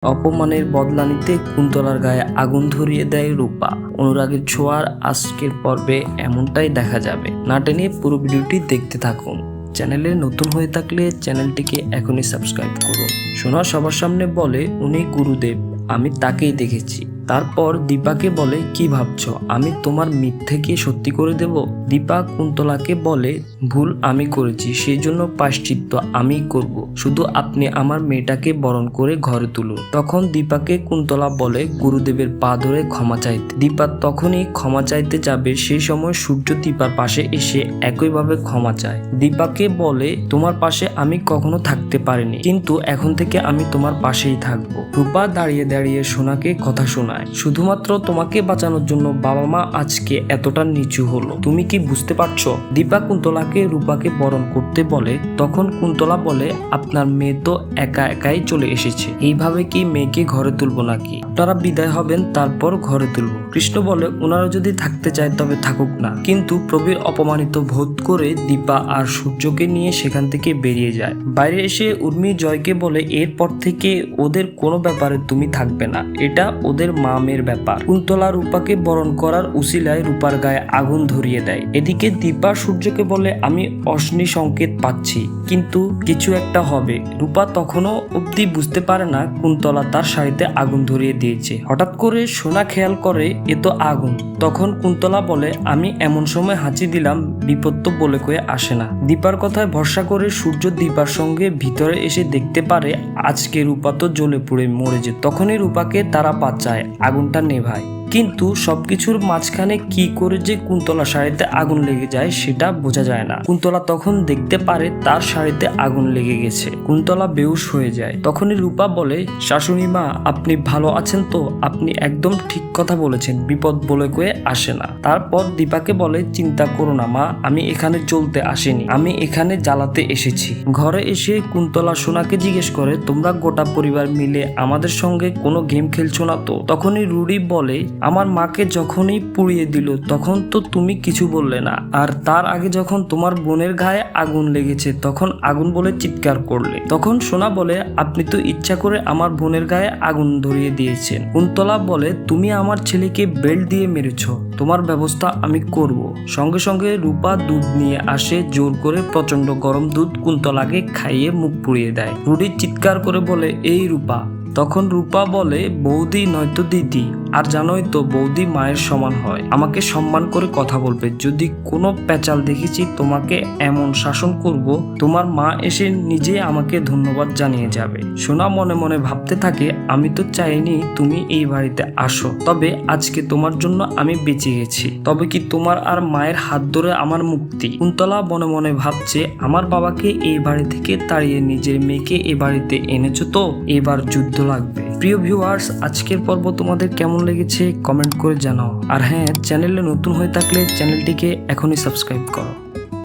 অপমানের বদলা নিতে কুন্তলার গায়ে আগুন ধরিয়ে দেয় রূপা। অনুরাগের ছোঁয়ার আজকের পর্বে এমনটাই দেখা যাবে। না টেনে পুরো ভিডিওটি দেখতে থাকুন। চ্যানেলে নতুন হয়ে থাকলে চ্যানেলটিকে এখনই সাবস্ক্রাইব করুন। সোনা সবার সামনে বলে উনি গুরুদেব, আমি তাকেই দেখেছি। তারপর দীপাকে বলে কি ভাবছো, আমি তোমার মিথ্যেকে সত্যি করে দেব? দীপা কুন্তলাকে বলে ভুল আমি করেছি, সেই জন্য প্রায়শ্চিত্ত আমি করব, শুধু আপনি আমার মেয়েটাকে বরণ করে ঘরে তুলুন। তখন দীপাকে কুন্তলা বলে গুরুদেবের পা ধরে ক্ষমা চাইতে। দীপা তখনই ক্ষমা চাইতে যাবে, সেই সময় সূর্য দীপার পাশে এসে একইভাবে ক্ষমা চায়। দীপাকে বলে তোমার পাশে আমি কখনো থাকতে পারিনি, কিন্তু এখন থেকে আমি তোমার পাশেই থাকবো। রূপা দাঁড়িয়ে দাঁড়িয়ে সোনাকে কথা শোনায়, শুধুমাত্র তোমাকে বাঁচানোর জন্য বাবা মা আজকে এতটা নিচু হলো, তুমি কি বুঝতে পারছো? দীপা কুন্তলাকে রূপাকে বরণ করতে বলে। তখন কুন্তলা বলে আপনার মেয়ে তো একা একাই চলে এসেছে, এইভাবে কি মেয়েকে ঘরে তুলবো নাকি? আপনারা বিদায় হবেন, তারপর ঘরে তুলবো। কৃষ্ণ বলে ওনারা যদি থাকতে চায় তবে থাকুক না। কিন্তু প্রবীর অপমানিত বোধ করে দীপা আর সূর্যকে নিয়ে সেখান থেকে বেরিয়ে যায়। বাইরে এসে উর্মি জয়কে বলে এরপর থেকে ওদের কোনো ব্যাপারে তুমি থাকবে না, এটা ওদের মামের ব্যাপার। কুন্তলা রূপাকে বরণ করার উসিলায় রূপার গায়ে আগুন ধরিয়ে দেয়। এদিকে দীপা সূর্যকে বলে আমি অগ্নি সংকেত পাচ্ছি, কিন্তু কিছু একটা হবে। রূপা তখনও অব্দি বুঝতে পারে না কুন্তলা তার শাড়িতে আগুন ধরিয়ে দিয়েছে। হঠাৎ করে সোনা খেয়াল করে এ তো আগুন। তখন কুন্তলা বলে আমি এমন সময় হাঁচি দিলাম, বিপদ তো বলে কয়ে আসে না। দীপার কথায় ভরসা করে সূর্য দীপার সঙ্গে ভিতরে এসে দেখতে পারে আজকে রূপা তো জ্বলে পুড়ে মরে যেত। তখনই রূপাকে তারা বাঁচায়, আগুনটা নেভায়। কিন্তু সবকিছুর মাঝখানে কি করে যে কুন্তলা শাড়িতে আগুন লেগে যায় সেটা বোঝা যায় না। কুন্তলা তখন দেখতে পারে তার শাড়িতে আগুন লেগে গেছে। কুন্তলা বেহুশ হয়ে যায়। তখনই রূপা বলে শাশুড়ি মা আপনি ভালো আছেন তো? আপনি একদম ঠিক কথা বলেছেন, বিপদ বলে কয়ে আসে না। তারপর দীপাকে বলে চিন্তা করো না মা, আমি এখানে জ্বলতে আসিনি, আমি এখানে জ্বালাতে এসেছি। ঘরে এসে কুন্তলা সোনাকে জিজ্ঞেস করে তোমরা গোটা পরিবার মিলে আমাদের সঙ্গে কোনো গেম খেলছো না তো? তখনই রুড়ি বলে আমার মাকে যখনই পুড়িয়ে দিল তখন তো তুমি কিছু বললে না, আর তার আগে যখন তোমার বোনের গায়ে আগুন লেগেছে তখন আগুন বলে চিৎকার করলে। তখন সোনা বলে আপনি তো ইচ্ছা করে আমার বোনের গায়ে আগুন ধরিয়ে দিয়েছেন। কুন্তলা বলে তুমি আমার ছেলেকে বেল্ট দিয়ে মেরেছ, তোমার ব্যবস্থা আমি করব। সঙ্গে সঙ্গে রূপা দুধ নিয়ে আসে, জোর করে প্রচন্ড গরম দুধ কুন্তলাকে খাইয়ে মুখ পুড়িয়ে দেয়। রুডি চিৎকার করে বলে এই রূপা। তখন রূপা বলে বৌদি নয়তো দিদি, আর জানোই তো বৌদি মায়ের সমান হয়, আমাকে সম্মান করে কথা বলবে, যদি কোনো পেঁচাল দেখেছি তোমাকে এমন শাসন করব তোমার মা এসে নিজে আমাকে ধন্যবাদ জানিয়ে যাবে। সোনা মনে মনে ভাবতে থাকে আমি তো চাইনি তুমি এই বাড়িতে আসো, তবে আজকে তোমার জন্য আমি বেঁচে গেছি, তবে কি তোমার আর মায়ের হাত ধরে আমার মুক্তি? কুন্তলা মনে মনে ভাবছে আমার বাবাকে এই বাড়ি থেকে তাড়িয়ে নিজের মেয়েকে এ বাড়িতে এনেছো তো এবার যুদ্ধ লাগবে। প্রিয় ভিউয়ার্স, আজকের পর্ব তোমাদের কেমন লেগেছে কমেন্ট করে জানাও। আর হ্যাঁ, চ্যানেলে নতুন হয়ে থাকলে চ্যানেলটিকে এখনই সাবস্ক্রাইব করো।